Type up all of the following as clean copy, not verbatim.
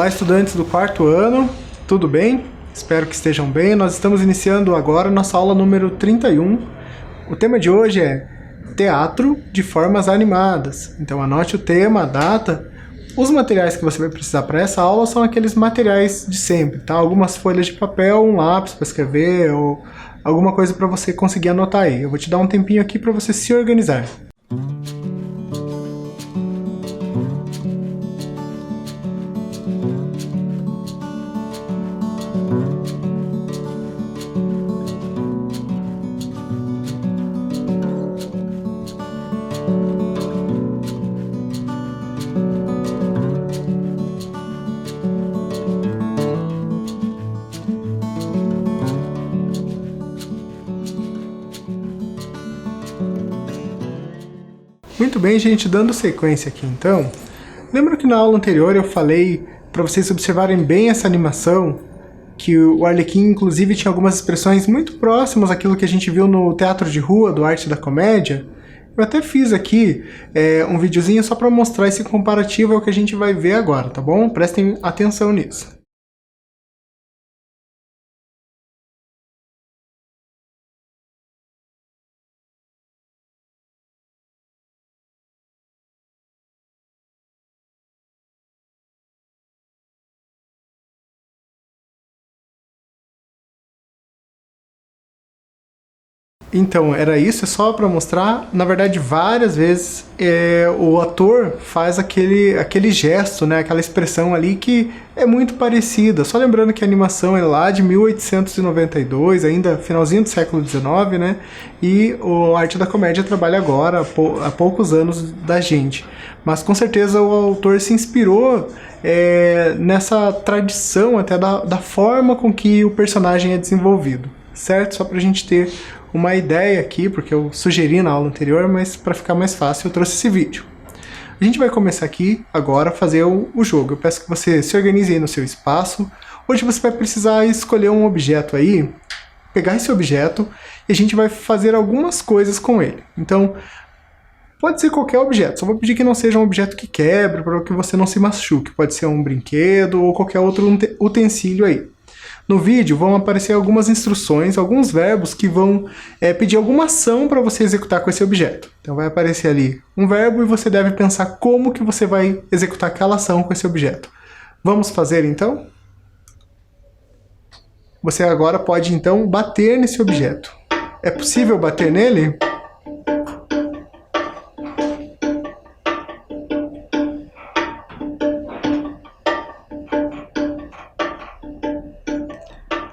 Olá, estudantes do quarto ano, tudo bem? Espero que estejam bem. Nós estamos iniciando agora nossa aula número 31. O tema de hoje é teatro de formas animadas. Então anote o tema, a data. Os materiais que você vai precisar para essa aula são aqueles materiais de sempre, tá? Algumas folhas de papel, um lápis para escrever ou alguma coisa para você conseguir anotar aí. Eu vou te dar um tempinho aqui para você se organizar. Muito bem, gente, dando sequência aqui então, lembra que na aula anterior eu falei para vocês observarem bem essa animação, que o Arlequim inclusive tinha algumas expressões muito próximas àquilo que a gente viu no teatro de rua do Arte da Comédia? Eu até fiz aqui um videozinho só para mostrar esse comparativo ao que a gente vai ver agora, tá bom? Prestem atenção nisso. Então, era isso, é só para mostrar, na verdade, várias vezes o ator faz aquele gesto, né, aquela expressão ali que é muito parecida. Só lembrando que a animação é lá de 1892, ainda finalzinho do século XIX, né, e o Arte da Comédia trabalha agora, há poucos anos da gente. Mas com certeza o autor se inspirou nessa tradição até da forma com que o personagem é desenvolvido, certo? Só para a gente ter uma ideia aqui, porque eu sugeri na aula anterior, mas para ficar mais fácil eu trouxe esse vídeo. A gente vai começar aqui agora a fazer o jogo. Eu peço que você se organize aí no seu espaço. Hoje você vai precisar escolher um objeto aí, pegar esse objeto e a gente vai fazer algumas coisas com ele. Então, pode ser qualquer objeto, só vou pedir que não seja um objeto que quebre, para que você não se machuque. Pode ser um brinquedo ou qualquer outro utensílio aí. No vídeo vão aparecer algumas instruções, alguns verbos que vão pedir alguma ação para você executar com esse objeto. Então vai aparecer ali um verbo e você deve pensar como que você vai executar aquela ação com esse objeto. Vamos fazer então? Você agora pode então bater nesse objeto. É possível bater nele?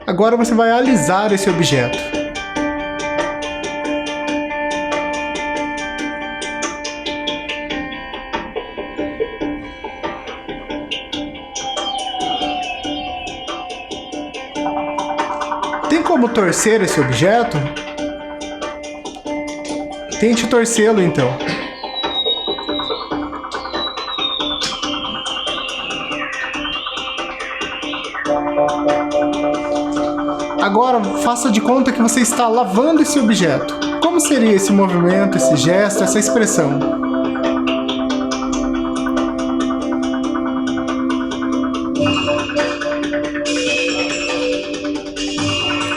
Agora você vai alisar esse objeto. Tem como torcer esse objeto? Tente torcê-lo então. Agora, faça de conta que você está lavando esse objeto. Como seria esse movimento, esse gesto, essa expressão?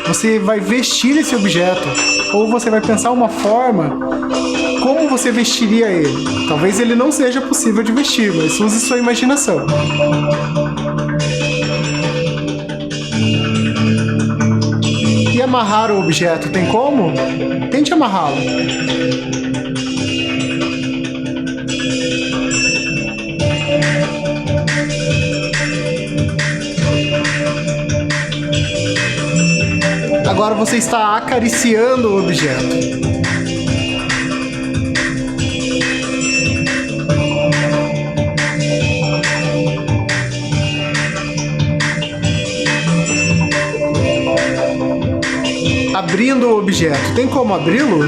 Você vai vestir esse objeto, ou você vai pensar uma forma como você vestiria ele. Talvez ele não seja possível de vestir, mas use sua imaginação. E amarrar o objeto, tem como? Tente amarrá-lo. Agora você está acariciando o objeto. Abrindo o objeto. Tem como abri-lo?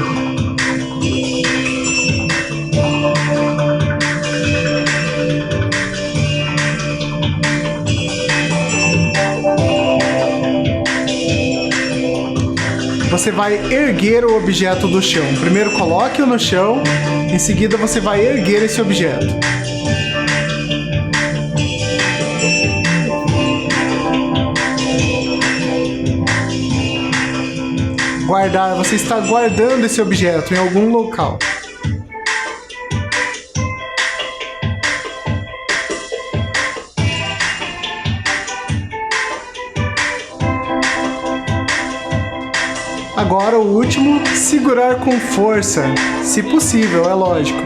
Você vai erguer o objeto do chão. Primeiro coloque-o no chão, em seguida você vai erguer esse objeto. Guardar, você está guardando esse objeto em algum local. Agora o último, segurar com força, se possível, é lógico.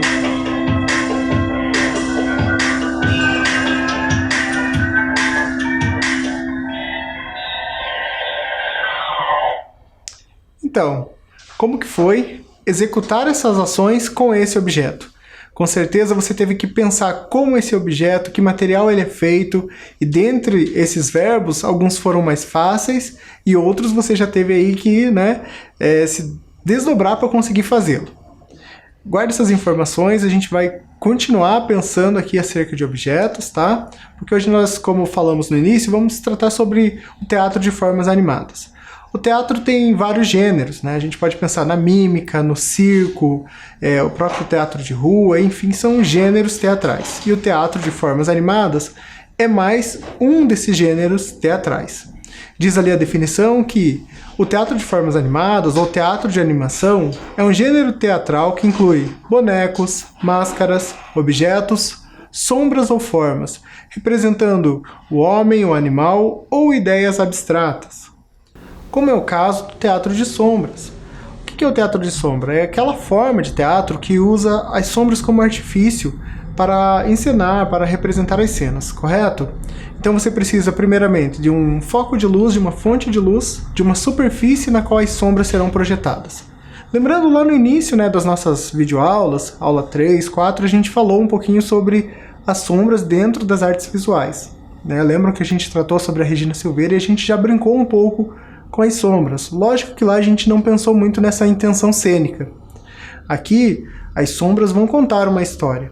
Então, como que foi executar essas ações com esse objeto? Com certeza você teve que pensar como esse objeto, que material ele é feito, e dentre esses verbos, alguns foram mais fáceis e outros você já teve aí que se desdobrar para conseguir fazê-lo. Guarde essas informações, a gente vai continuar pensando aqui acerca de objetos, tá? Porque hoje nós, como falamos no início, vamos tratar sobre o teatro de formas animadas. O teatro tem vários gêneros, né? A gente pode pensar na mímica, no circo, o próprio teatro de rua, enfim, são gêneros teatrais. E o teatro de formas animadas é mais um desses gêneros teatrais. Diz ali a definição que o teatro de formas animadas, ou teatro de animação, é um gênero teatral que inclui bonecos, máscaras, objetos, sombras ou formas, representando o homem, o animal ou ideias abstratas. Como é o caso do teatro de sombras. O que é o teatro de sombra? É aquela forma de teatro que usa as sombras como artifício para encenar, para representar as cenas, correto? Então você precisa primeiramente de um foco de luz, de uma fonte de luz, de uma superfície na qual as sombras serão projetadas. Lembrando lá no início das nossas videoaulas, aula 3, 4, a gente falou um pouquinho sobre as sombras dentro das artes visuais. Lembram que a gente tratou sobre a Regina Silveira e a gente já brincou um pouco com as sombras. Lógico que lá a gente não pensou muito nessa intenção cênica. Aqui, as sombras vão contar uma história,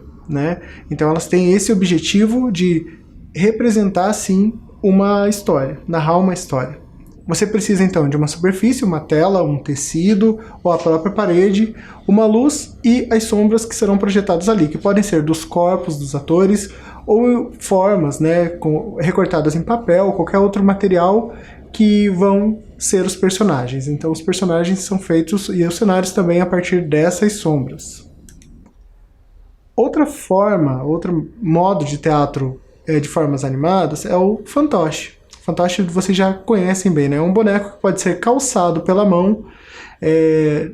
Então elas têm esse objetivo de representar, sim, uma história, narrar uma história. Você precisa, então, de uma superfície, uma tela, um tecido, ou a própria parede, uma luz e as sombras que serão projetadas ali, que podem ser dos corpos dos atores, ou formas, recortadas em papel, qualquer outro material que vão ser os personagens. Então os personagens são feitos, e os cenários também, a partir dessas sombras. Outra forma, outro modo de teatro de formas animadas é o fantoche. O fantoche vocês já conhecem bem, É um boneco que pode ser calçado pela mão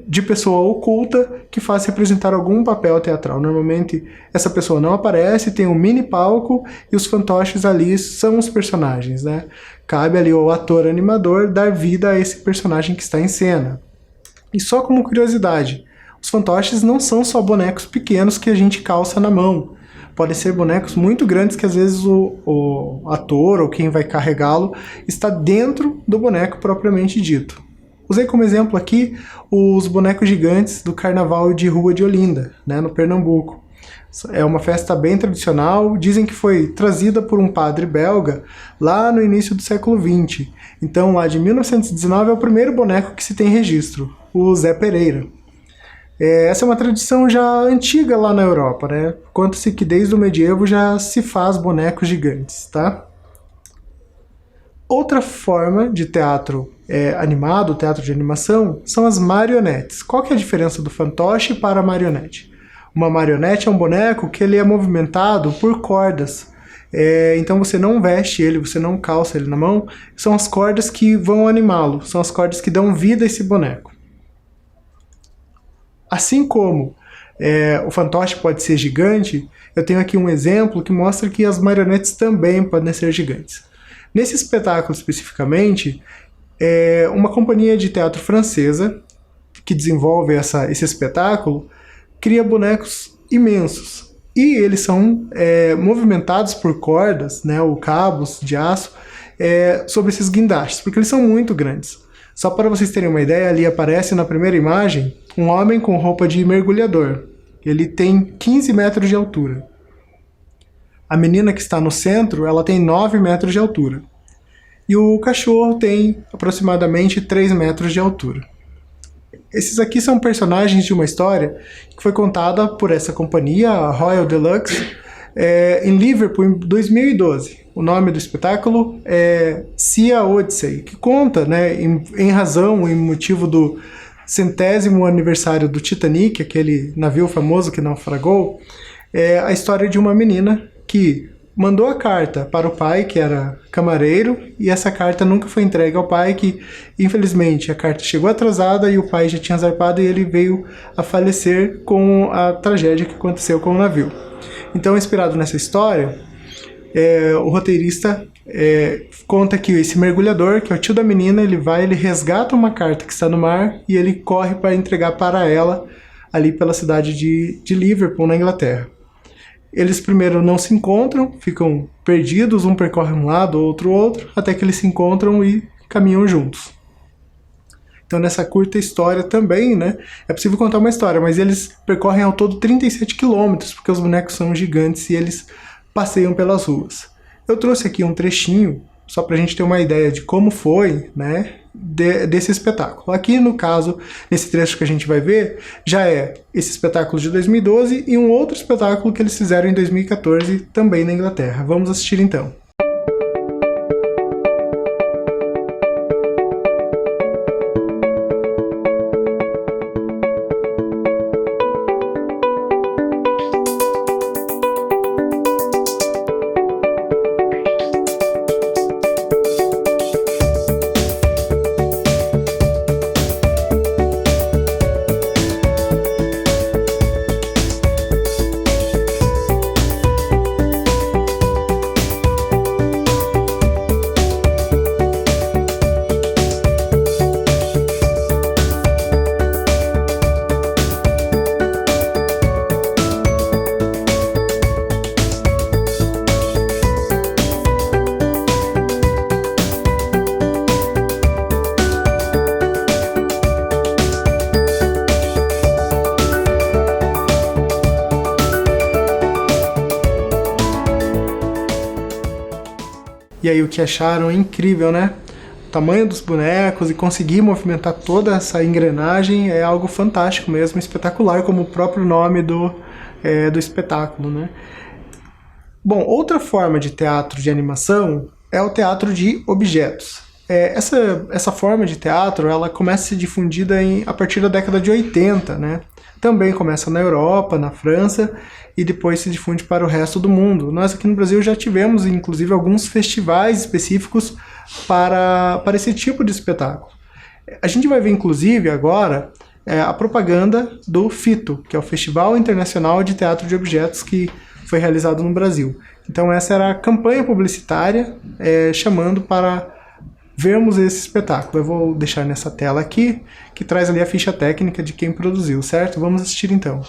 de pessoa oculta que faz representar algum papel teatral. Normalmente essa pessoa não aparece, tem um mini palco e os fantoches ali são os personagens, Cabe ali ao ator animador dar vida a esse personagem que está em cena. E só como curiosidade, os fantoches não são só bonecos pequenos que a gente calça na mão. Podem ser bonecos muito grandes que às vezes o ator ou quem vai carregá-lo está dentro do boneco propriamente dito. Usei como exemplo aqui os bonecos gigantes do Carnaval de Rua de Olinda, no Pernambuco. É uma festa bem tradicional, dizem que foi trazida por um padre belga lá no início do século XX. Então, lá de 1919 é o primeiro boneco que se tem registro, o Zé Pereira. Essa é uma tradição já antiga lá na Europa, Conta-se que desde o medievo já se faz bonecos gigantes, Outra forma de teatro animado, teatro de animação, são as marionetes. Qual que é a diferença do fantoche para a marionete? Uma marionete é um boneco que ele é movimentado por cordas. Então você não veste ele, você não calça ele na mão, são as cordas que vão animá-lo, são as cordas que dão vida a esse boneco. Assim como o fantoche pode ser gigante, eu tenho aqui um exemplo que mostra que as marionetes também podem ser gigantes. Nesse espetáculo especificamente, uma companhia de teatro francesa que desenvolve esse espetáculo cria bonecos imensos. E eles são movimentados por cordas, ou cabos de aço, sobre esses guindastes, porque eles são muito grandes. Só para vocês terem uma ideia, ali aparece na primeira imagem um homem com roupa de mergulhador. Ele tem 15 metros de altura. A menina que está no centro, ela tem 9 metros de altura. E o cachorro tem aproximadamente 3 metros de altura. Esses aqui são personagens de uma história que foi contada por essa companhia, a Royal Deluxe, em Liverpool em 2012. o nome do espetáculo é Sea Odyssey, que conta, né, em razão e motivo do 100º aniversário do Titanic, aquele navio famoso que naufragou, é a história de uma menina que mandou a carta para o pai, que era camareiro, e essa carta nunca foi entregue ao pai, que infelizmente a carta chegou atrasada e o pai já tinha zarpado e ele veio a falecer com a tragédia que aconteceu com o navio. Então, inspirado nessa história, o roteirista conta que esse mergulhador, que é o tio da menina, ele resgata uma carta que está no mar e ele corre para entregar para ela ali pela cidade de Liverpool, na Inglaterra. Eles primeiro não se encontram, ficam perdidos, um percorre um lado, outro, até que eles se encontram e caminham juntos. Então nessa curta história também, né, é possível contar uma história, mas eles percorrem ao todo 37 quilômetros, porque os bonecos são gigantes e eles passeiam pelas ruas. Eu trouxe aqui um trechinho, só para a gente ter uma ideia de como foi, né, desse espetáculo. Aqui, no caso, nesse trecho que a gente vai ver, já é esse espetáculo de 2012 e um outro espetáculo que eles fizeram em 2014, também na Inglaterra. Vamos assistir então. E aí, o que acharam? Incrível, né? O tamanho dos bonecos e conseguir movimentar toda essa engrenagem é algo fantástico mesmo, espetacular, como o próprio nome do espetáculo, né? Bom, outra forma de teatro de animação é o teatro de objetos. Essa forma de teatro, ela começa a ser difundida a partir da década de 80, né? Também começa na Europa, na França, e depois se difunde para o resto do mundo. Nós aqui no Brasil já tivemos, inclusive, alguns festivais específicos para esse tipo de espetáculo. A gente vai ver, inclusive, agora, a propaganda do FITO, que é o Festival Internacional de Teatro de Objetos, que foi realizado no Brasil. Então essa era a campanha publicitária chamando para vermos esse espetáculo. Eu vou deixar nessa tela aqui, que traz ali a ficha técnica de quem produziu, certo? Vamos assistir então.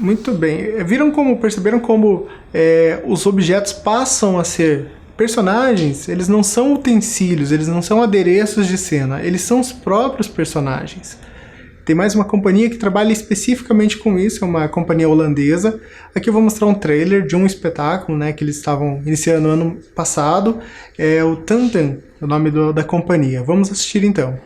Muito bem. Perceberam como os objetos passam a ser personagens? Eles não são utensílios, eles não são adereços de cena, eles são os próprios personagens. Tem mais uma companhia que trabalha especificamente com isso, é uma companhia holandesa. Aqui eu vou mostrar um trailer de um espetáculo, né, que eles estavam iniciando ano passado. É o Tantan, o nome da companhia. Vamos assistir então.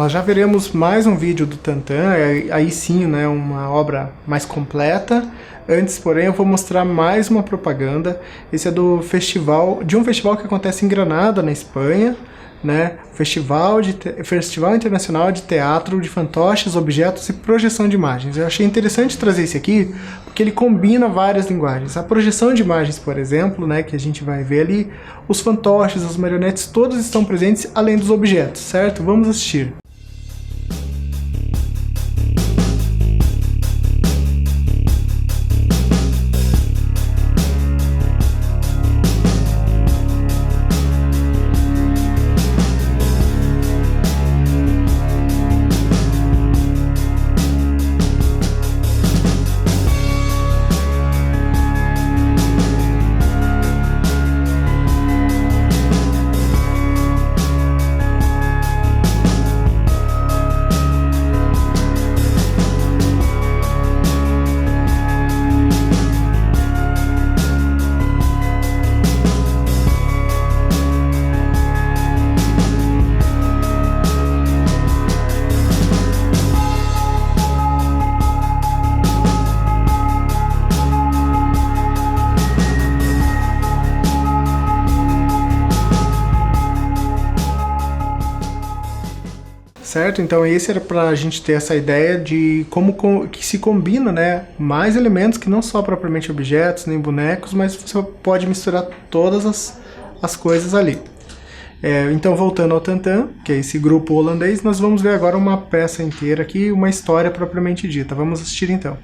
nós já veremos mais um vídeo do Tantan, aí sim, né, uma obra mais completa. Antes, porém, eu vou mostrar mais uma propaganda. Esse é do festival, de um festival que acontece em Granada, na Espanha, né? Festival Internacional de Teatro de Fantoches, Objetos e Projeção de Imagens. Eu achei interessante trazer esse aqui, porque ele combina várias linguagens. A projeção de imagens, por exemplo, né, que a gente vai ver ali, os fantoches, as marionetes, todos estão presentes, além dos objetos, certo? Vamos assistir. Certo? Então esse era para a gente ter essa ideia de como que se combina, né, mais elementos que não só propriamente objetos, nem bonecos, mas você pode misturar todas as coisas ali. Então voltando ao Tantan, que é esse grupo holandês, nós vamos ver agora uma peça inteira aqui, uma história propriamente dita. Vamos assistir então.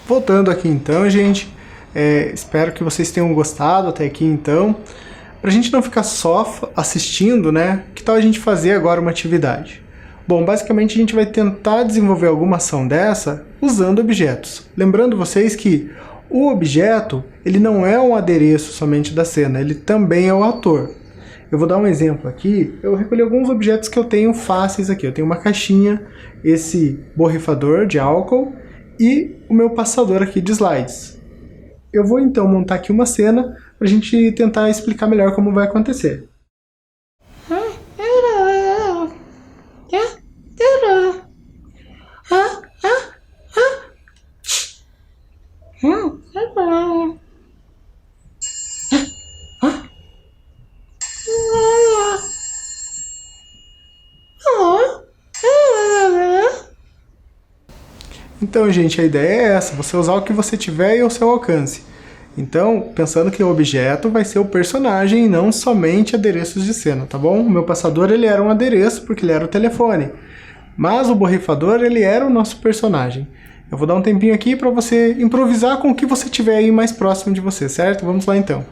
Voltando aqui então, gente, espero que vocês tenham gostado até aqui então. Pra gente não ficar só assistindo, né, que tal a gente fazer agora uma atividade? Bom, basicamente a gente vai tentar desenvolver alguma ação dessa usando objetos. Lembrando vocês que o objeto, ele não é um adereço somente da cena, ele também é o ator. Eu vou dar um exemplo aqui, eu recolhi alguns objetos que eu tenho fáceis aqui. Eu tenho uma caixinha, esse borrifador de álcool e o meu passador aqui de slides. Eu vou então montar aqui uma cena para a gente tentar explicar melhor como vai acontecer. Então, gente, a ideia é essa, você usar o que você tiver e ao seu alcance. Então, pensando que o objeto vai ser o personagem e não somente adereços de cena, tá bom? O meu passador, ele era um adereço porque ele era o telefone, mas o borrifador, ele era o nosso personagem. Eu vou dar um tempinho aqui para você improvisar com o que você tiver aí mais próximo de você, certo? Vamos lá então.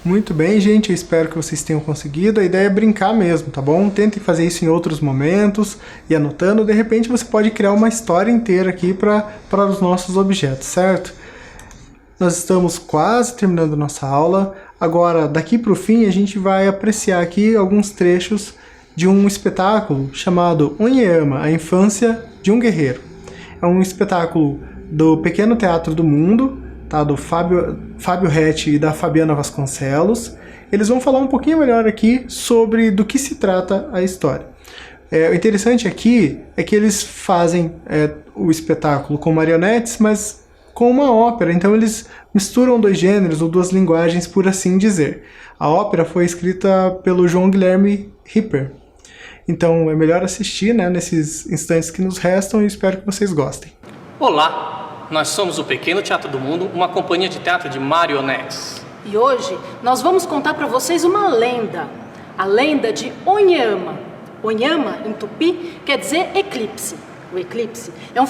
Muito bem, gente, eu espero que vocês tenham conseguido. A ideia é brincar mesmo, tá bom? Tentem fazer isso em outros momentos e anotando. De repente você pode criar uma história inteira aqui para os nossos objetos, certo? Nós estamos quase terminando nossa aula. Agora, daqui para o fim, a gente vai apreciar aqui alguns trechos de um espetáculo chamado Onyeama, a infância de um guerreiro. É um espetáculo do Pequeno Teatro do Mundo, tá? Do Fábio Retti e da Fabiana Vasconcelos. Eles vão falar um pouquinho melhor aqui sobre do que se trata a história. O interessante aqui é que eles fazem o espetáculo com marionetes, mas com uma ópera, então eles misturam dois gêneros ou duas linguagens, por assim dizer. A ópera foi escrita pelo João Guilherme Ripper. Então é melhor assistir, né, nesses instantes que nos restam, e espero que vocês gostem. Olá! Nós somos o Pequeno Teatro do Mundo, uma companhia de teatro de marionetes. E hoje nós vamos contar para vocês uma lenda, a lenda de Onyeama. Onyeama, em tupi, quer dizer eclipse. O eclipse é um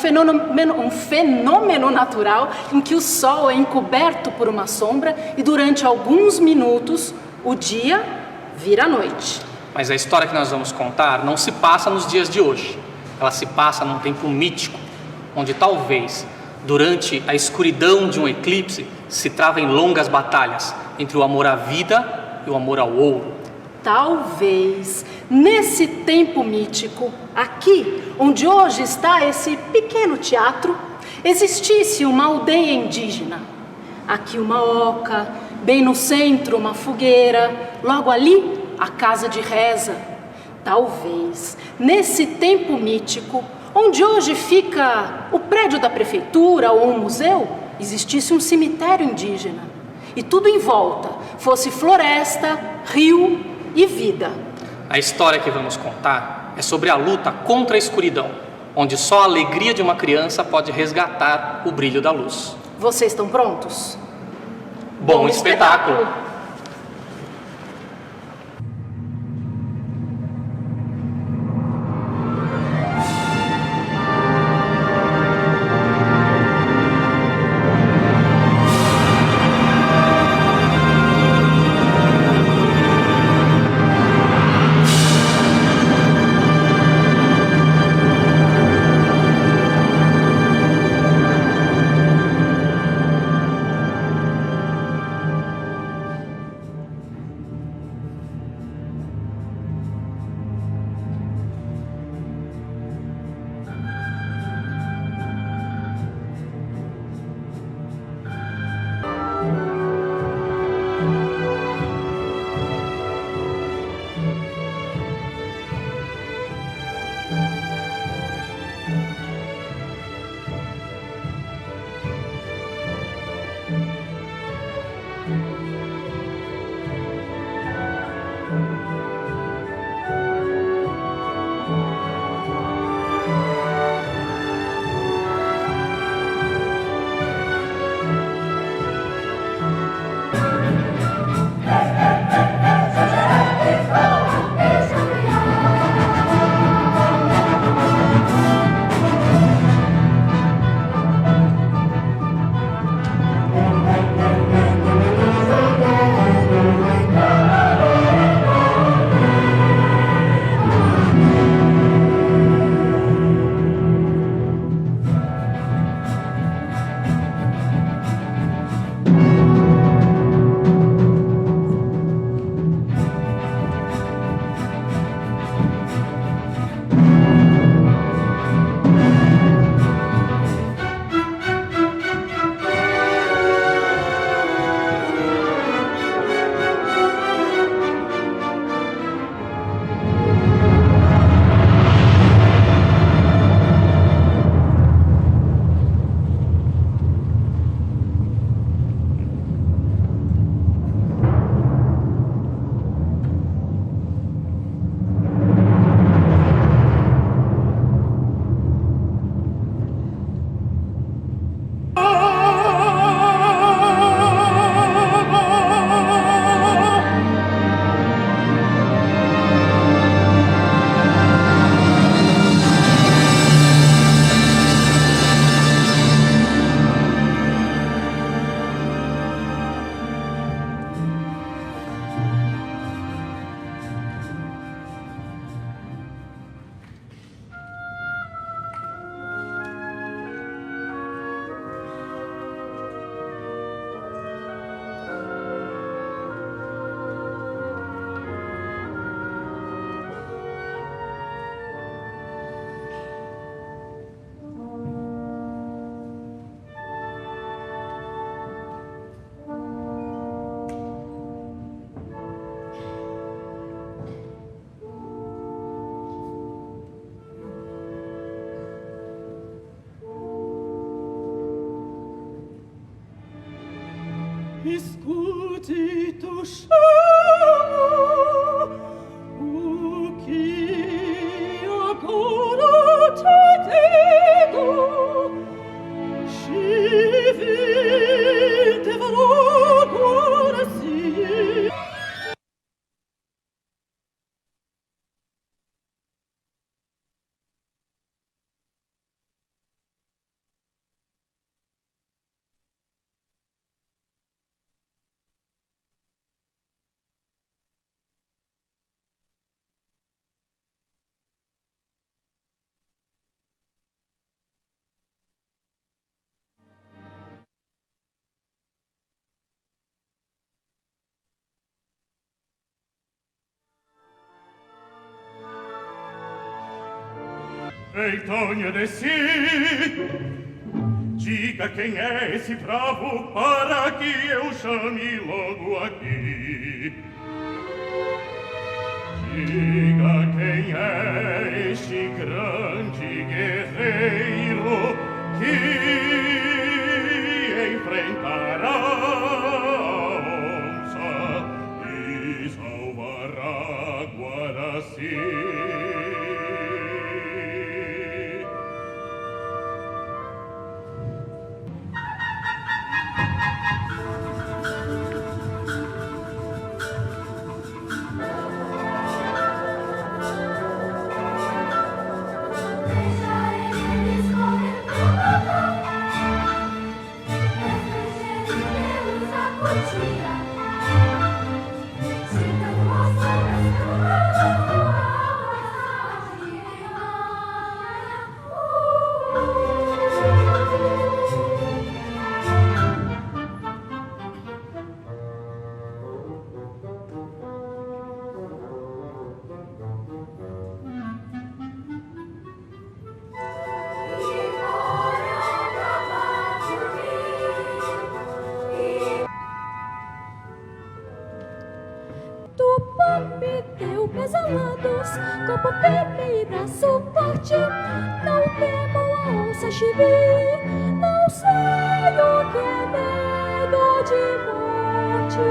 fenômeno natural em que o Sol é encoberto por uma sombra e durante alguns minutos o dia vira noite. Mas a história que nós vamos contar não se passa nos dias de hoje. Ela se passa num tempo mítico, onde talvez, durante a escuridão de um eclipse, se travem longas batalhas entre o amor à vida e o amor ao ouro. Talvez, nesse tempo mítico, aqui, onde hoje está esse pequeno teatro, existisse uma aldeia indígena. Aqui uma oca, bem no centro uma fogueira, logo ali a casa de reza. Talvez, nesse tempo mítico, onde hoje fica o prédio da prefeitura ou um museu, existisse um cemitério indígena. E tudo em volta fosse floresta, rio e vida. A história que vamos contar é sobre a luta contra a escuridão, onde só a alegria de uma criança pode resgatar o brilho da luz. Vocês estão prontos? Bom espetáculo! discuti tu chamo, o chi ancora te dico, ci te vorrò ancora sì. Feitonia de si, diga quem é esse bravo para que eu chame logo aqui. Diga quem é este grande guerreiro que enfrentará a onça e salvará Guaraci. Corpo firme e braço forte, não temo a onça chibi, não sei o que é medo de morte.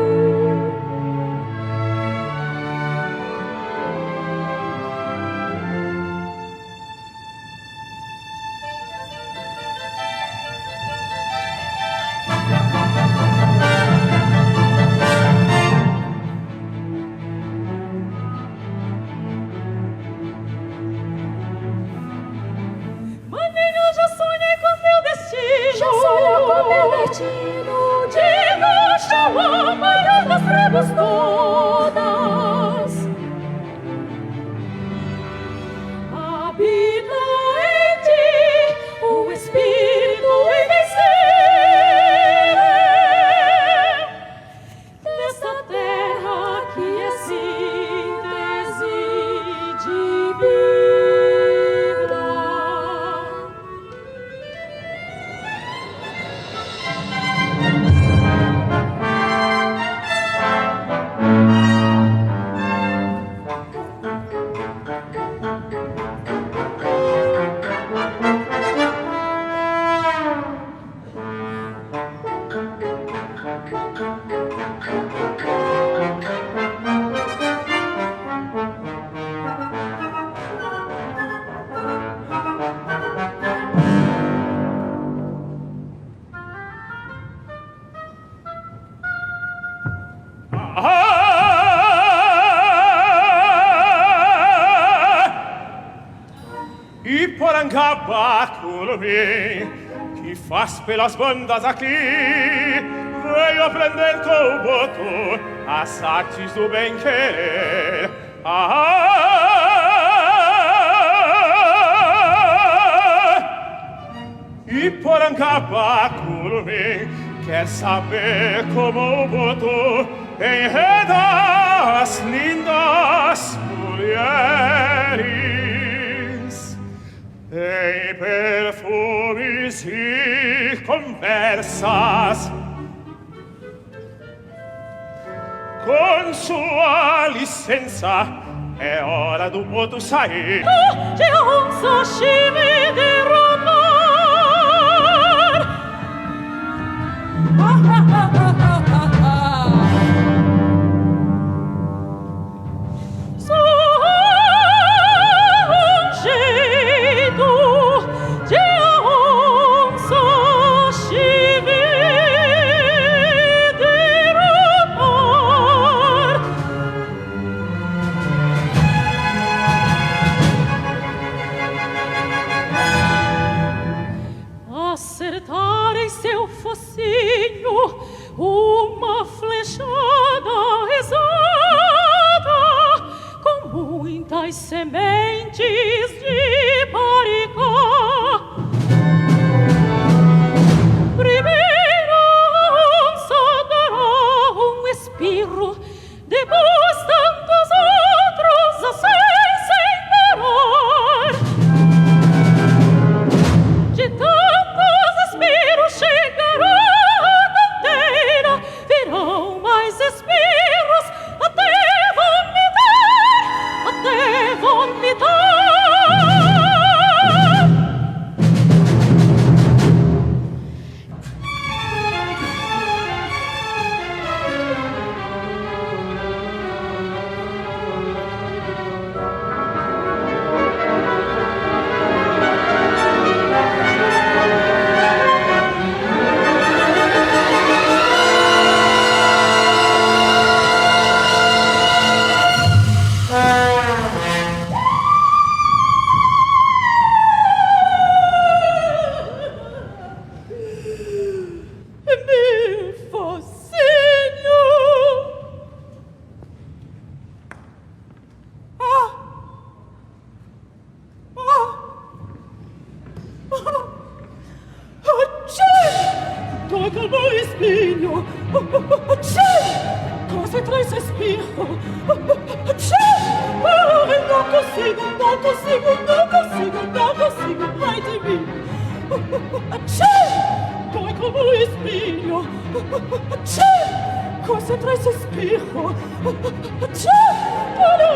Todas habita em ti o espírito invencível dessa terra que é síntese de vida. E Porangaba, que faz pelas bandas aqui, veio aprender com o boto as artes do bem-querer. E Porangaba, quer saber como o boto enreda as lindas mulheres em perfumes e conversas. Com sua licença, é hora do boto sair. De onça chive derramar. as sementes de Paricá. Primeiro a onça dará um espirro, depois tantos outros assim sem parar. De tantos espiros chegará a canteira, virão mais espiros até vomitar, até vomitar. Meu focinho! Toca no espinho! Cosa traz espirro? Ai, não consigo, não consigo, não consigo, não consigo, ai de mim! Toca no espinho! Cosa traz espirro? Para